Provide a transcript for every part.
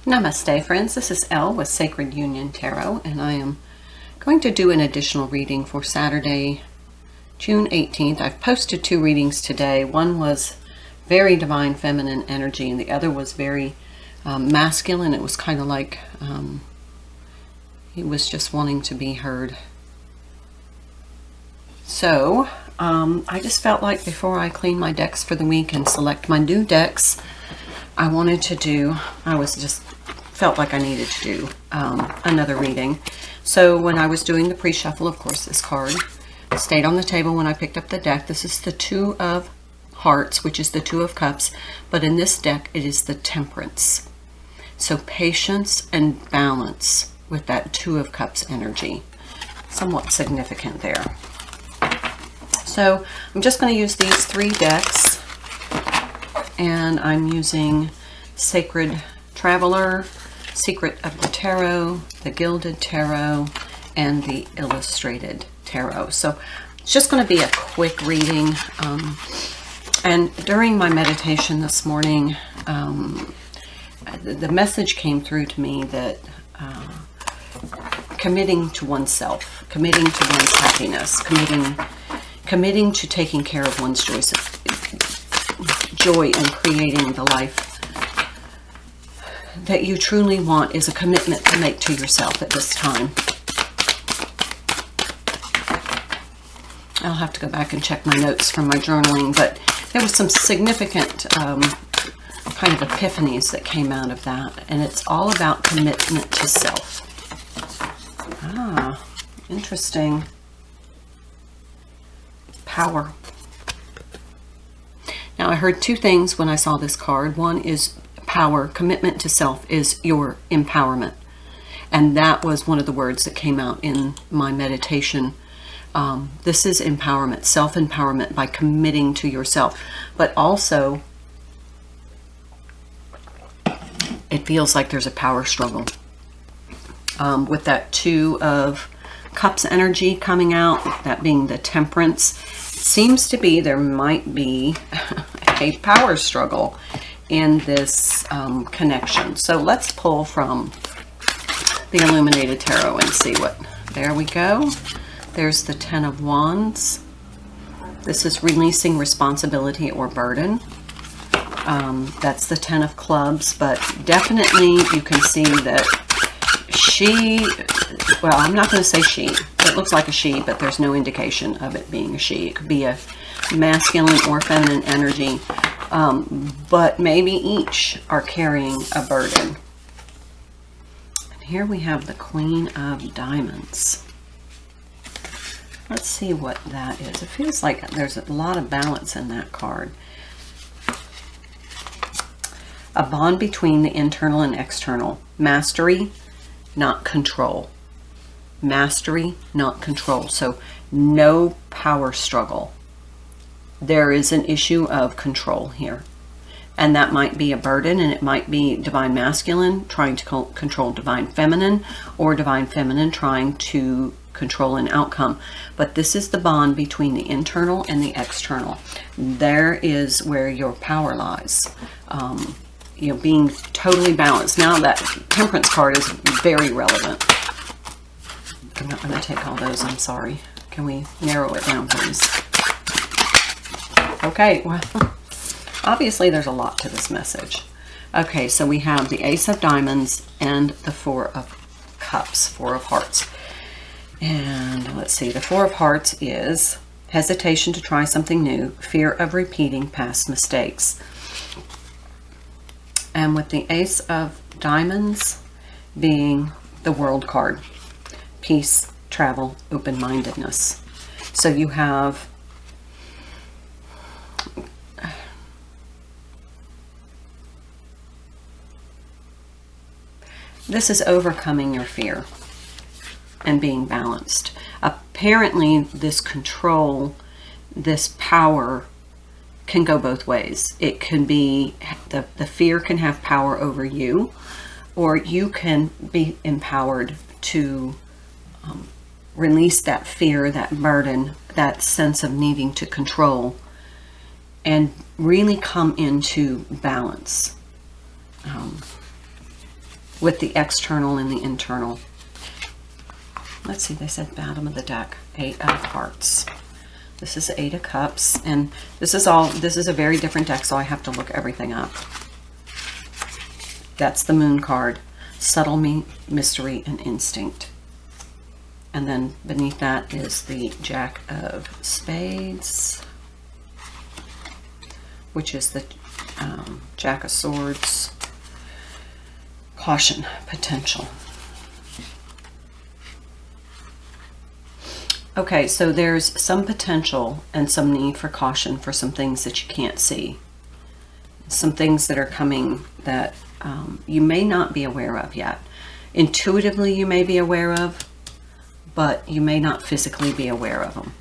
Namaste, friends. This is Elle with Sacred Union Tarot, and I am going to do an additional reading for Saturday, June 18th. I've posted 2 readings today. One was very divine feminine energy, and the other was very masculine. It was kind of like he was just wanting to be heard. So I just felt like before I clean my decks for the week and select my new decks, I felt like I needed to do another reading. So when I was doing the pre-shuffle, of course, this card stayed on the table when I picked up the deck. This is the 2 of Hearts, which is the 2 of Cups, but in this deck, it is the Temperance. So patience and balance with that 2 of Cups energy. Somewhat significant there. So I'm just going to use these 3 decks, and I'm using Sacred Traveler, Secret of the Tarot, the Gilded Tarot, and the Illustrated Tarot. So it's just going to be a quick reading. And during my meditation this morning, the message came through to me that committing to oneself, committing to one's happiness, committing to taking care of one's joy and creating the life that you truly want is a commitment to make to yourself at this time. I'll have to go back and check my notes from my journaling, but there was some significant kind of epiphanies that came out of that, and it's all about commitment to self. Ah, interesting. Power. Now, I heard 2 things when I saw this card. One is power. Commitment to self is your empowerment. And that was one of the words that came out in my meditation. This is empowerment, self-empowerment by committing to yourself. But also, it feels like there's a power struggle. With that 2 of Cups energy coming out, that being the Temperance, it seems to be there might be a power struggle in this connection. So let's pull from the Illuminated Tarot and see what, there we go. There's the 10 of Wands. This is releasing responsibility or burden. That's the 10 of Clubs, but definitely you can see that well, I'm not going to say she. It looks like a she, but there's no indication of it being a she. It could be a masculine or feminine energy, but maybe each are carrying a burden. And here we have the Queen of Diamonds. Let's see what that is. It feels like there's a lot of balance in that card. A bond between the internal and external. Mastery, not control. Mastery, not control. So no power struggle. There is an issue of control here. And that might be a burden, and it might be divine masculine trying to control divine feminine, or divine feminine trying to control an outcome. But this is the bond between the internal and the external. There is where your power lies. You know, being totally balanced. Now that Temperance card is very relevant. I'm not going to take all those, I'm sorry. Can we narrow it down, please? Okay, well, obviously there's a lot to this message. Okay, so we have the Ace of Diamonds and the 4 of Cups, 4 of Hearts. And let's see, the 4 of Hearts is hesitation to try something new, fear of repeating past mistakes. And with the Ace of Diamonds being the World card, peace, travel, open-mindedness. So you have this is overcoming your fear and being balanced. Apparently this control, this power can go both ways. It can be the fear can have power over you, or you can be empowered to release that fear, that burden, that sense of needing to control, and really come into balance. with the external and the internal. Let's see, they said bottom of the deck, 8 of Hearts. This is 8 of Cups, and this is a very different deck, so I have to look everything up. That's the Moon card, subtle mystery and instinct. And then beneath that is the Jack of Spades, which is the Jack of Swords, caution, potential. Okay, so there's some potential and some need for caution for some things that you can't see. Some things that are coming that you may not be aware of yet. Intuitively you may be aware of, but you may not physically be aware of them.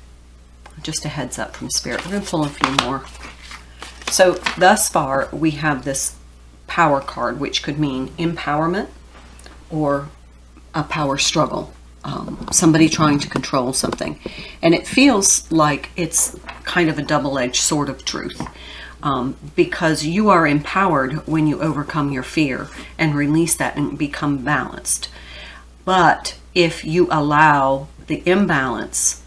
Just a heads up from Spirit. We're going to pull a few more. So thus far we have this Power card, which could mean empowerment or a power struggle. Somebody trying to control something. And it feels like it's kind of a double-edged sword of truth. Because you are empowered when you overcome your fear and release that and become balanced. But if you allow the imbalance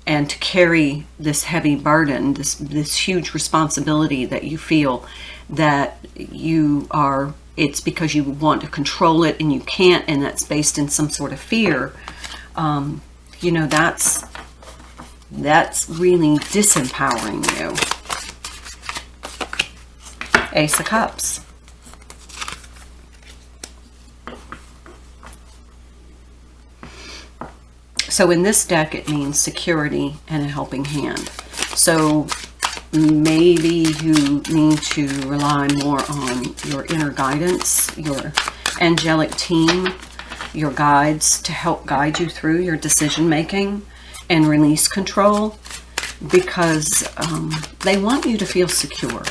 and to carry this heavy burden, this huge responsibility that you feel that you are, it's because you want to control it and you can't, and that's based in some sort of fear, you know, that's really disempowering you. Ace of Cups. So in this deck, it means security and a helping hand. So maybe you need to rely more on your inner guidance, your angelic team, your guides to help guide you through your decision making and release control, because they want you to feel secure.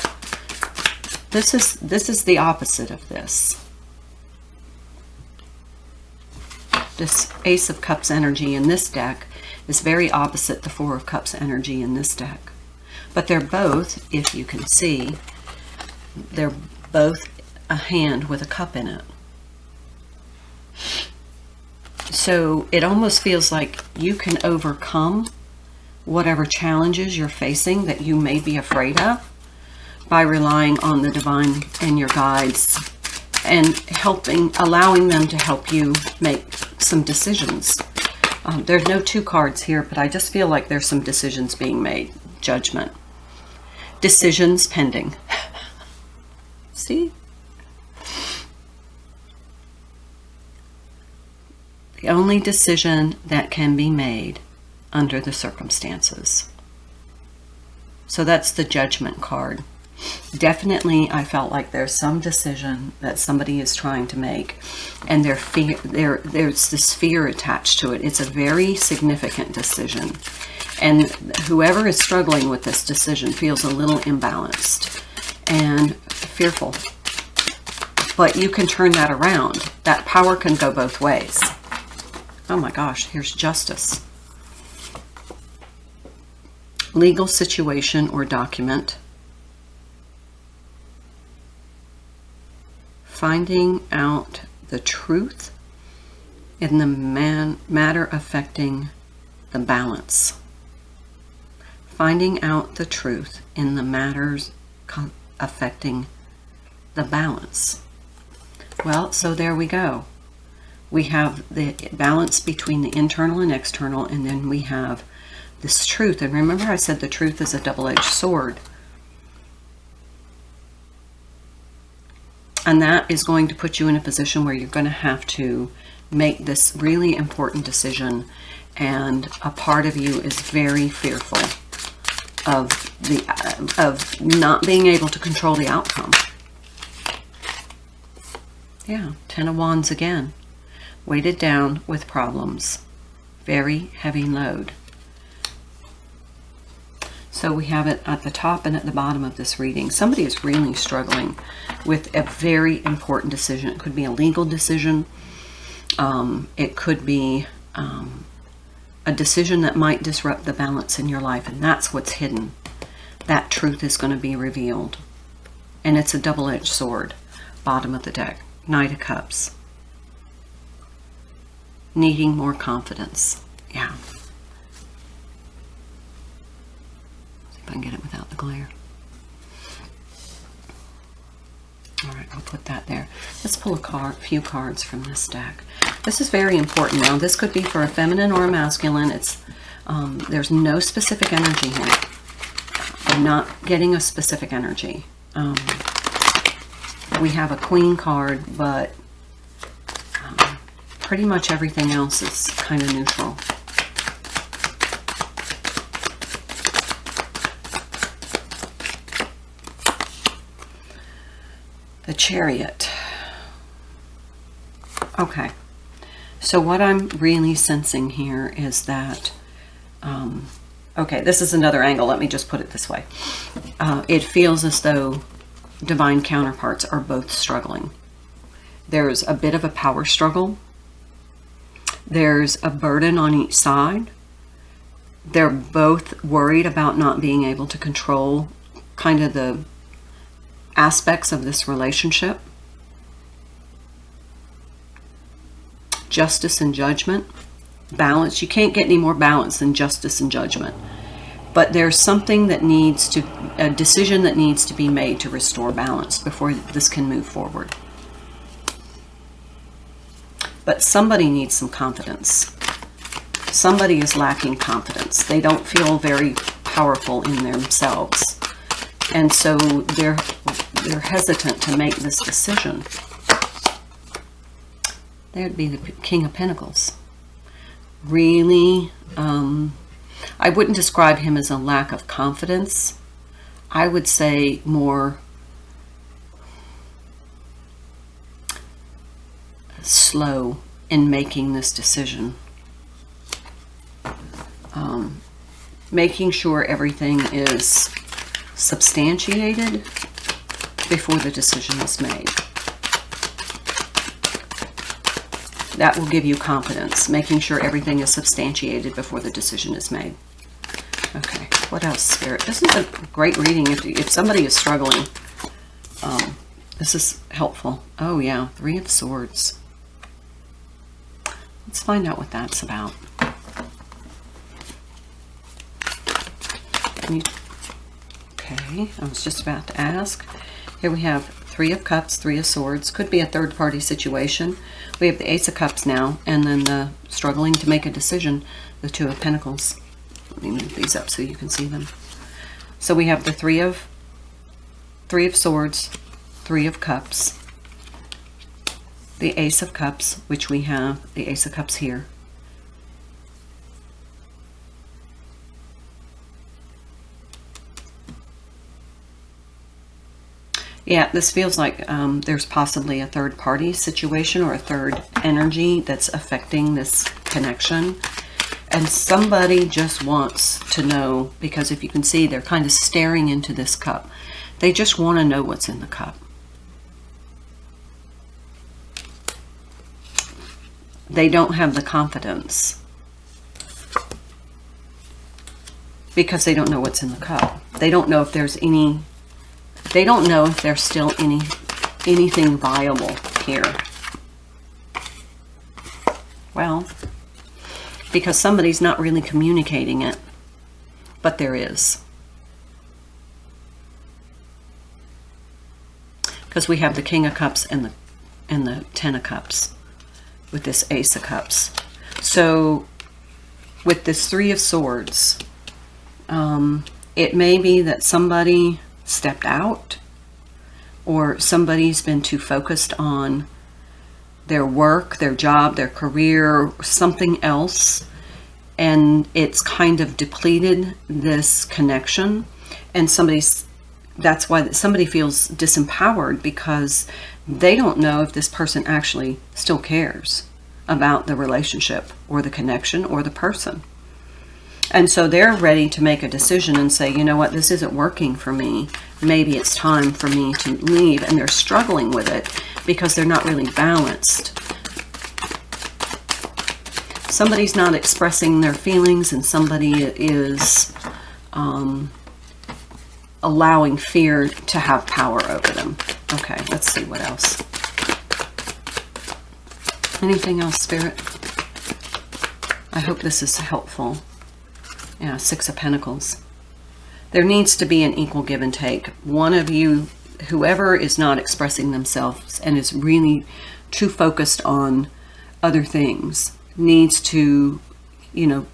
This is the opposite of this. This Ace of Cups energy in this deck is very opposite the Four of Cups energy in this deck. But they're both, if you can see, they're both a hand with a cup in it. So it almost feels like you can overcome whatever challenges you're facing that you may be afraid of by relying on the divine and your guides and allowing them to help you make some decisions. There's no 2 cards here, but I just feel like there's some decisions being made. Judgment. Decisions pending. See? The only decision that can be made under the circumstances. So that's the Judgment card. Definitely, I felt like there's some decision that somebody is trying to make, and there's this fear attached to it. It's a very significant decision, and whoever is struggling with this decision feels a little imbalanced and fearful. But you can turn that around. That power can go both ways. Oh my gosh, here's Justice. Legal situation or document. Finding out the truth in the matter affecting the balance. Finding out the truth in the matters affecting the balance. Well, so there we go. We have the balance between the internal and external, and then we have this truth. And remember I said the truth is a double-edged sword. And that is going to put you in a position where you're going to have to make this really important decision, and a part of you is very fearful of not being able to control the outcome. Yeah, 10 of Wands again. Weighted down with problems. Very heavy load. So we have it at the top and at the bottom of this reading. Somebody is really struggling with a very important decision. It could be a legal decision. It could be a decision that might disrupt the balance in your life, and that's what's hidden. That truth is going to be revealed. And it's a double-edged sword. Bottom of the deck. Knight of Cups. needing more confidence. Yeah. See if I can get it without the glare. All right, I'll put that there. Let's pull a few cards from this deck. This is very important. Now, this could be for a feminine or a masculine. It's there's no specific energy here. I'm not getting a specific energy. We have a Queen card, but pretty much everything else is kind of neutral. The Chariot. Okay. So what I'm really sensing here is that, okay, this is another angle. Let me just put it this way. It feels as though divine counterparts are both struggling. There's a bit of a power struggle. There's a burden on each side. They're both worried about not being able to control kind of the aspects of this relationship. Justice and judgment. Balance. You can't get any more balance than justice and judgment. But there's something that needs to, a decision that needs to be made to restore balance before this can move forward. But somebody needs some confidence. Somebody is lacking confidence. They don't feel very powerful in themselves. And so they're hesitant to make this decision. There'd be the King of Pentacles. Really, I wouldn't describe him as a lack of confidence. I would say more slow in making this decision. Making sure everything is substantiated before the decision is made. That will give you confidence, making sure everything is substantiated before the decision is made. Okay, what else, Spirit? This is a great reading if somebody is struggling. This is helpful. Oh yeah, Three of Swords. Let's find out what that's about. Okay, I was just about to ask. Here we have Three of Cups, Three of Swords. Could be a third-party situation. We have the Ace of Cups now, and then the struggling to make a decision, the Two of Pentacles. Let me move these up so you can see them. So we have the Three of Swords, Three of Cups, the Ace of Cups, which we have the Ace of Cups here. Yeah, this feels like there's possibly a third-party situation or a third energy that's affecting this connection. And somebody just wants to know, because if you can see, they're kind of staring into this cup. They just want to know what's in the cup. They don't have the confidence because they don't know what's in the cup. They don't know if there's any... They don't know if there's still anything viable here. Well, because somebody's not really communicating it, but there is. Because we have the King of Cups and the Ten of Cups with this Ace of Cups. So with this Three of Swords, it may be that somebody stepped out, or somebody's been too focused on their work, their job, their career, something else, and it's kind of depleted this connection. And that's why somebody feels disempowered, because they don't know if this person actually still cares about the relationship or the connection or the person. And so they're ready to make a decision and say, you know what, this isn't working for me. Maybe it's time for me to leave. And they're struggling with it because they're not really balanced. Somebody's not expressing their feelings, and somebody is allowing fear to have power over them. Okay, let's see what else. Anything else, Spirit? I hope this is helpful. Yeah, Six of Pentacles. There needs to be an equal give and take. One of you, whoever is not expressing themselves and is really too focused on other things, needs to, you know,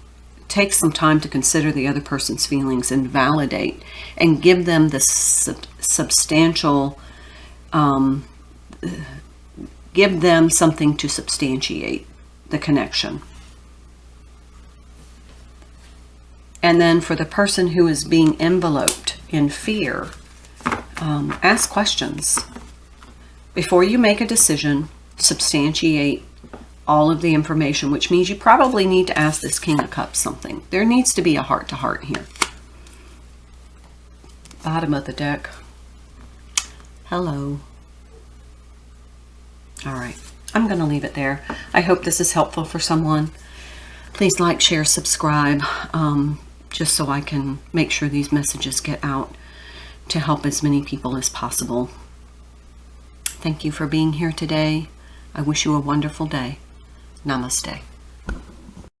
take some time to consider the other person's feelings and validate and give them the substantial, give them something to substantiate the connection. And then for the person who is being enveloped in fear, ask questions. Before you make a decision, substantiate all of the information, which means you probably need to ask this King of Cups something. There needs to be a heart-to-heart here. Bottom of the deck. Hello. All right. I'm going to leave it there. I hope this is helpful for someone. Please like, share, subscribe, just so I can make sure these messages get out to help as many people as possible. Thank you for being here today. I wish you a wonderful day. Namaste.